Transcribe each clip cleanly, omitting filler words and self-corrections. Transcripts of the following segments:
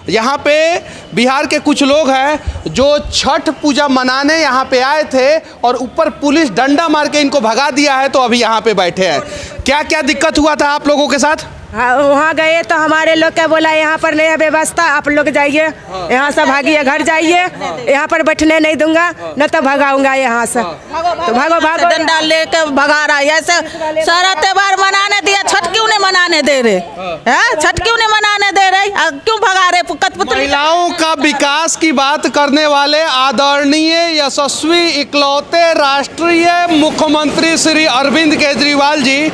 यहाँ पे बिहार के कुछ लोग हैं जो छठ पूजा मनाने यहाँ पे आए थे और ऊपर पुलिस डंडा मार के इनको भगा दिया है, तो अभी यहाँ पे बैठे हैं। क्या क्या दिक्कत हुआ था आप लोगों के साथ? वहाँ गए तो हमारे लोग क्या बोला, यहाँ पर नहीं है व्यवस्था, आप लोग जाइए यहाँ से, भागिए घर जाइए, यहाँ पर बैठने नहीं दूंगा, न तो भगाऊंगा यहाँ से। तो भागो भागो, डंडा लेके भगा रहा है। ऐसे सारा त्योहार मनाने दिया, छठ क्यों नहीं मनाने दे रहे हैं? छठ क्यों नहीं मनाने दे रहे, क्यों भगा रहे? महिलाओं का विकास की बात करने वाले आदरणीय यशस्वी इकलौते राष्ट्रीय मुख्यमंत्री श्री अरविंद केजरीवाल जी,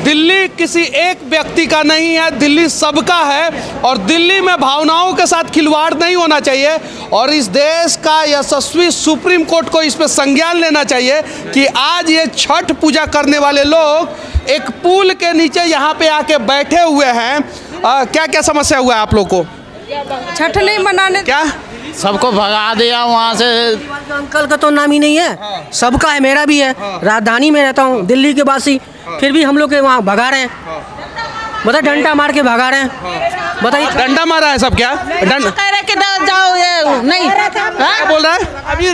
दिल्ली किसी एक व्यक्ति का नहीं है, दिल्ली सबका है और दिल्ली में भावनाओं के साथ खिलवाड़ नहीं होना चाहिए। और इस देश का यशस्वी सुप्रीम कोर्ट को इस पे संज्ञान लेना चाहिए कि आज ये छठ पूजा करने वाले लोग एक पुल के नीचे यहाँ पे आके बैठे हुए हैं। क्या क्या समस्या हुआ है आप लोग को? छठ नहीं मनाने, क्या सबको भगा दिया वहाँ से। अंकल का तो नाम ही नहीं है, सबका है, मेरा भी है। राजधानी में रहता हूँ, दिल्ली के वासी, फिर भी हम लोग के वहाँ भगा रहे हैं। बताइए, डंडा मार के भगा रहे हैं। बताइए, डंडा मारा है सब? क्या कह रहे कि जाओ, ये नहीं क्या बोल रहा है? अभी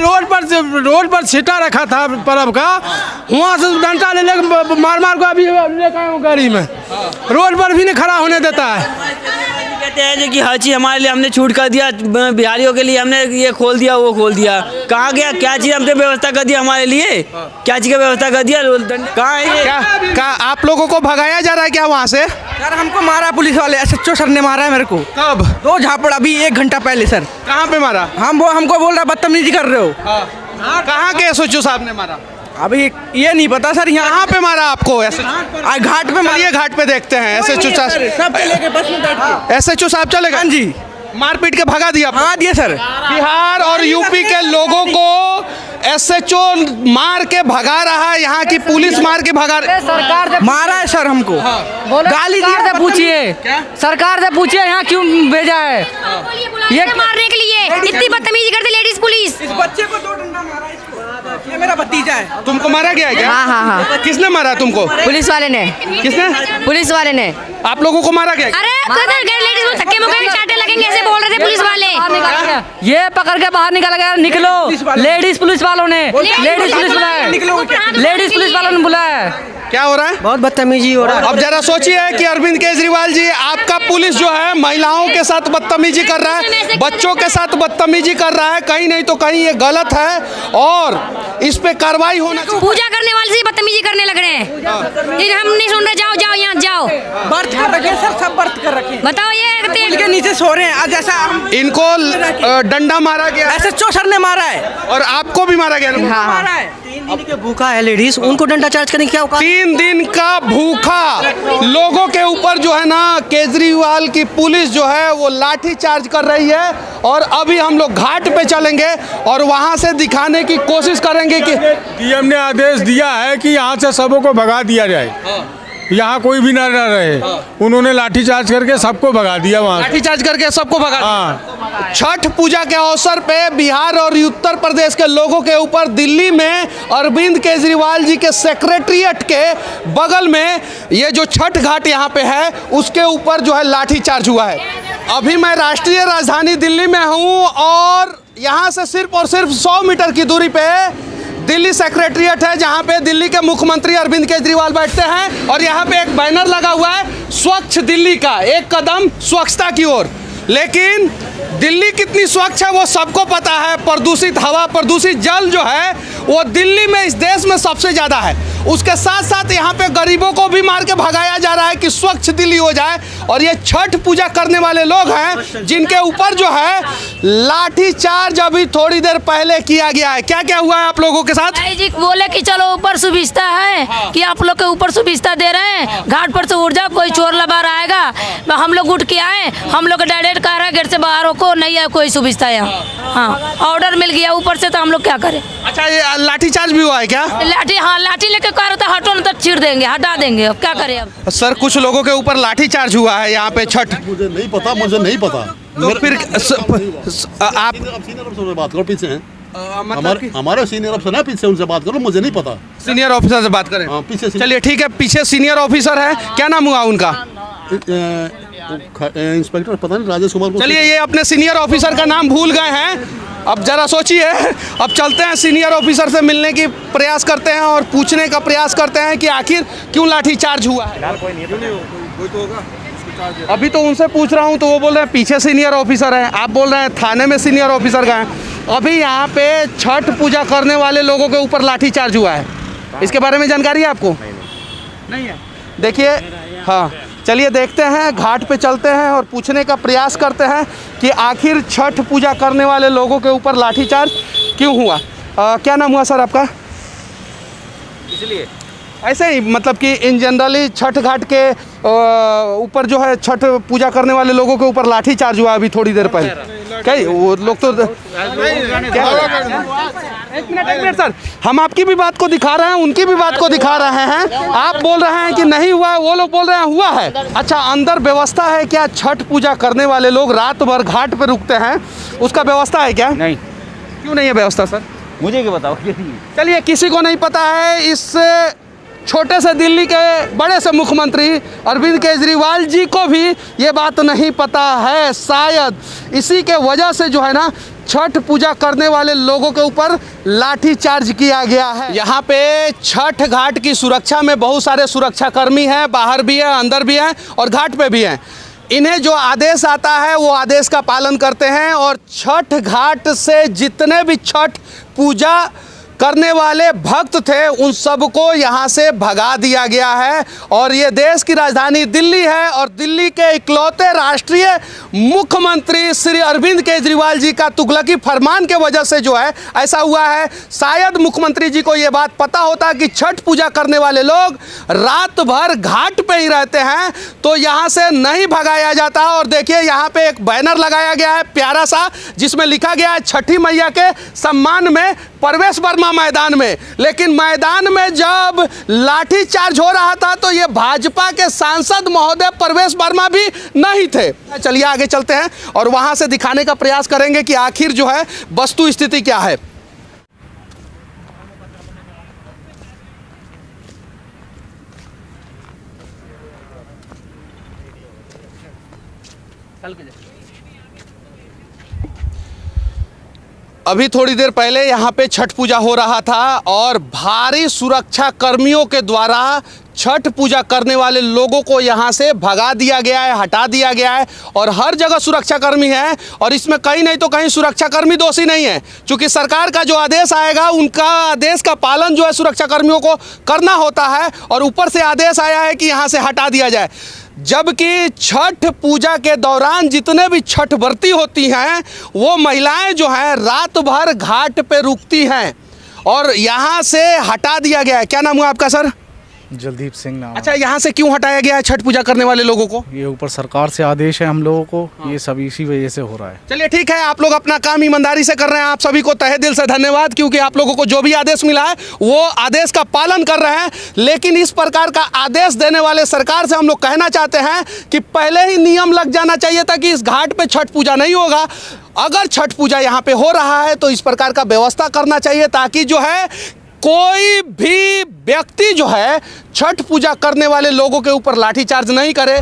रोड पर छिटा रखा था पर्व का, वहाँ से डंडा ले लेकर मार मार को अभी लेकर आया हूँ गाड़ी में। रोड पर भी नहीं खड़ा होने देता है। कहते हैं कि हर चीज़ हमारे लिए हमने छूट कर दिया, बिहारियों के लिए हमने ये खोल दिया वो खोल दिया। कहाँ गया? क्या चीज़ हमने व्यवस्था कर दिया हमारे लिए? क्या चीज़ का व्यवस्था कर दिया? कहाँ है ये? क्या आप लोगों को भगाया जा रहा है क्या वहाँ से? सर हमको मारा पुलिस वाले, SHO सर ने मारा है मेरे को। कब? 2 झापड़ अभी 1 घंटा पहले सर। कहाँ पे मारा? हमको बोल रहा बदतमीजी कर रहे हो। कहाँ के SHO साहब ने मारा? अभी ये नहीं पता सर। यहाँ पे मारा आपको? घाट पे चलिए घाट पे देखते हैं। SHO सब लेके बस में बैठ के। SHO साहब चलेगा? हाँ जी, मारपीट के भगा दिया? हाँ दिए सर। बिहार और यूपी के लोगों को SHO मार के भगा रहा है, यहाँ की पुलिस मार के भगा रही। सरकार से मारा है सर हमको। गाली दी से पूछिए, सरकार से पूछिए यहाँ क्यों भेजा है ये मारने के लिए। इतनी बदतमीजी करते लेडीज पुलिस। इस बच्चे को 2 डंडा मारा, ये मेरा भतीजा है। तुमको मारा गया है क्या? हाँ। किसने मारा तुमको? पुलिस वाले ने। किसने? पुलिस वाले ने। आप लोगों को मारा गया? अरे लेडीज को धक्के मुक्के चाटे लगेंगे ऐसे बोल रहे थे पुलिस वाले। ये पकड़ के बाहर निकाला गया, निकलो। लेडीज पुलिस वालों ने, लेडीज पुलिस बुलाया, लेडीज पुलिस वालों ने बुलाया। क्या हो रहा है? बहुत बदतमीजी हो रहा है। अब जरा सोचिए कि अरविंद केजरीवाल जी, आपका पुलिस जो है महिलाओं के साथ बदतमीजी कर रहा है, बच्चों के साथ बदतमीजी कर रहा है, कहीं नहीं तो कहीं ये गलत है और इस पे कार्रवाई होना चाहिए। पूजा करने वाले से बदतमीजी करने लग रहे हैं। हम नहीं सुन रहे, जाओ जाओ यहाँ जाओ। बर्थ कर रखे सर, सब बर्थ कर रखे। बताओ ये के नीचे सो रहे हैं। आज ऐसा इनको डंडा मारा गया, SHO सर ने मारा है और आपको भी मारा गया। मारा है। 3 दिन के भूखा है लेडीज, उनको डंडा चार्ज करने की क्या औकात? 3 दिन का भूखा लोगों के ऊपर जो है ना, केजरीवाल की पुलिस जो है वो लाठी चार्ज कर रही है। और अभी हम लोग घाट पे चलेंगे और वहां से दिखाने की कोशिश करेंगे कि DM ने आदेश दिया है कि यहाँ से सबों को भगा दिया जाए, यहाँ कोई भी ना रहे। उन्होंने लाठीचार्ज करके सबको भगा दिया, वहाँ लाठीचार्ज करके सबको भगा दिया। छठ पूजा के अवसर पे बिहार और उत्तर प्रदेश के लोगों के ऊपर दिल्ली में अरविंद केजरीवाल जी के सेक्रेटरिएट के बगल में ये जो छठ घाट यहाँ पे है उसके ऊपर जो है लाठीचार्ज हुआ है। अभी मैं राष्ट्रीय राजधानी दिल्ली में हूँ और यहाँ से सिर्फ और सिर्फ 100 मीटर की दूरी पे दिल्ली सेक्रेटरिएट है, जहाँ पे दिल्ली के मुख्यमंत्री अरविंद केजरीवाल बैठते हैं। और यहाँ पे एक बैनर लगा हुआ है, स्वच्छ दिल्ली का, एक कदम स्वच्छता की ओर। लेकिन दिल्ली कितनी स्वच्छ है वो सबको पता है। प्रदूषित हवा, प्रदूषित जल जो है वो दिल्ली में, इस देश में सबसे ज़्यादा है। उसके साथ साथ यहाँ पे गरीबों को भी मार के भगाया जा रहा है कि स्वच्छ दिल्ली हो जाए। और ये छठ पूजा करने वाले लोग हैं जिनके ऊपर जो है लाठी चार्ज अभी थोड़ी देर पहले किया गया है। क्या क्या हुआ है आप लोगों के साथ? जी बोले कि चलो ऊपर सुविधा है कि आप लोग के ऊपर सुविधा दे रहे हैं, घाट पर से उड़ जाओ, कोई चोर लबार आएगा। हम लोग उठ के आए, हम लोग डायरेक्ट कह रहा है गेट से बाहर हो को, नहीं है कोई सुविधा यहाँ। हाँ, ऑर्डर मिल गया ऊपर से, तो हम लोग क्या करें? अच्छा, ये लाठी चार्ज भी हुआ है क्या? लाठी, हाँ लाठी लेके कह रहे थे हटो, न तो चीर देंगे, हटा देंगे। अब क्या करें? अब सर कुछ लोगों के ऊपर लाठी चार्ज हुआ है यहाँ पे छठ। मुझे नहीं पता। तो फिर आप सीनियर अफसर से बात करो, पीछे हैं हमारे सीनियर अफसर है, पीछे उनसे बात करो, मुझे नहीं पता। सीनियर ऑफिसर से बात करें? पीछे। चलिए ठीक है, पीछे सीनियर ऑफिसर है, क्या नाम हुआ उनका? इंस्पेक्टर पता नहीं राजेश कुमार को। चलिए, ये अपने सीनियर ऑफिसर का नाम भूल गए हैं। अब जरा सोचिए, अब चलते हैं सीनियर ऑफिसर से मिलने की प्रयास करते हैं और पूछने का प्रयास करते हैं कि आखिर क्यों लाठीचार्ज हुआ है। अभी तो उनसे पूछ रहा हूं तो वो बोल रहे हैं पीछे सीनियर ऑफिसर हैं, आप बोल रहे हैं थाने में सीनियर ऑफिसर का है। अभी यहाँ पे छठ पूजा करने वाले लोगों के ऊपर लाठीचार्ज हुआ है, इसके बारे में जानकारी है आपको? नहीं है। देखिए, हाँ, चलिए देखते हैं, घाट पे चलते हैं और पूछने का प्रयास करते हैं कि आखिर छठ पूजा करने वाले लोगों के ऊपर लाठीचार्ज क्यों हुआ। क्या नाम हुआ सर आपका? इसलिए ऐसे ही, मतलब कि इन जनरली छठ घाट के ऊपर जो है छठ पूजा करने वाले लोगों के ऊपर लाठीचार्ज हुआ अभी थोड़ी देर पहले। कई वो लोग तो एक मिनट सर, हम आपकी भी बात को दिखा रहे हैं, उनकी भी बात को दिखा रहे हैं। आप बोल रहे हैं कि नहीं हुआ है, वो लोग बोल रहे हैं हुआ है। अच्छा, अंदर व्यवस्था है क्या? छठ पूजा करने वाले लोग रात भर घाट पे रुकते हैं, उसका व्यवस्था है क्या? नहीं। क्यों नहीं है व्यवस्था सर? मुझे क्या बताओ। चलिए, किसी को नहीं पता है। इस छोटे से दिल्ली के बड़े से मुख्यमंत्री अरविंद केजरीवाल जी को भी ये बात नहीं पता है। शायद इसी के वजह से जो है ना, छठ पूजा करने वाले लोगों के ऊपर लाठीचार्ज किया गया है। यहाँ पे छठ घाट की सुरक्षा में बहुत सारे सुरक्षाकर्मी हैं, बाहर भी हैं, अंदर भी हैं और घाट पे भी हैं। इन्हें जो आदेश आता है वो आदेश का पालन करते हैं और छठ घाट से जितने भी छठ पूजा करने वाले भक्त थे उन सबको यहाँ से भगा दिया गया है। और ये देश की राजधानी दिल्ली है और दिल्ली के इकलौते राष्ट्रीय मुख्यमंत्री श्री अरविंद केजरीवाल जी का तुगलकी फरमान के वजह से जो है ऐसा हुआ है। शायद मुख्यमंत्री जी को ये बात पता होता कि छठ पूजा करने वाले लोग रात भर घाट पे ही रहते हैं तो यहाँ से नहीं भगाया जाता। और देखिए, यहाँ पे एक बैनर लगाया गया है प्यारा सा, जिसमें लिखा गया है छठी मैया के सम्मान में प्रवेश वर्मा मैदान में। लेकिन मैदान में जब लाठीचार्ज हो रहा था तो ये भाजपा के सांसद महोदय प्रवेश वर्मा भी नहीं थे। चलिए आगे चलते हैं और वहां से दिखाने का प्रयास करेंगे कि आखिर जो है वस्तु स्थिति क्या है। अभी थोड़ी देर पहले यहाँ पे छठ पूजा हो रहा था और भारी सुरक्षा कर्मियों के द्वारा छठ पूजा करने वाले लोगों को यहाँ से भगा दिया गया है, हटा दिया गया है। और हर जगह सुरक्षाकर्मी हैं और इसमें कहीं नहीं तो कहीं सुरक्षाकर्मी दोषी नहीं है, क्योंकि सरकार का जो आदेश आएगा उनका आदेश का पालन जो है सुरक्षाकर्मियों को करना होता है। और ऊपर से आदेश आया है कि यहाँ से हटा दिया जाए, जबकि छठ पूजा के दौरान जितने भी छठ व्रती होती हैं वो महिलाएं जो हैं रात भर घाट पे रुकती हैं और यहाँ से हटा दिया गया है। क्या नाम हुआ आपका सर? जलदीप सिंह नाम। अच्छा, यहाँ से क्यों हटाया गया है छठ पूजा करने वाले लोगों को? ये ऊपर सरकार से आदेश है हम लोगों को, ये सब इसी वजह से हो रहा है। चलिए ठीक है, आप लोग अपना काम ईमानदारी से कर रहे हैं, आप सभी को तहे दिल से धन्यवाद, क्योंकि आप लोगों को जो भी आदेश मिला है वो आदेश का पालन कर रहे हैं। लेकिन इस प्रकार का आदेश देने वाले सरकार से हम लोग कहना चाहते हैं कि पहले ही नियम लग जाना चाहिए था कि इस घाट पे छठ पूजा नहीं होगा। अगर छठ पूजा यहाँ पे हो रहा है तो इस प्रकार का व्यवस्था करना चाहिए ताकि जो है कोई भी व्यक्ति जो है छठ पूजा करने वाले लोगों के ऊपर लाठीचार्ज नहीं करे।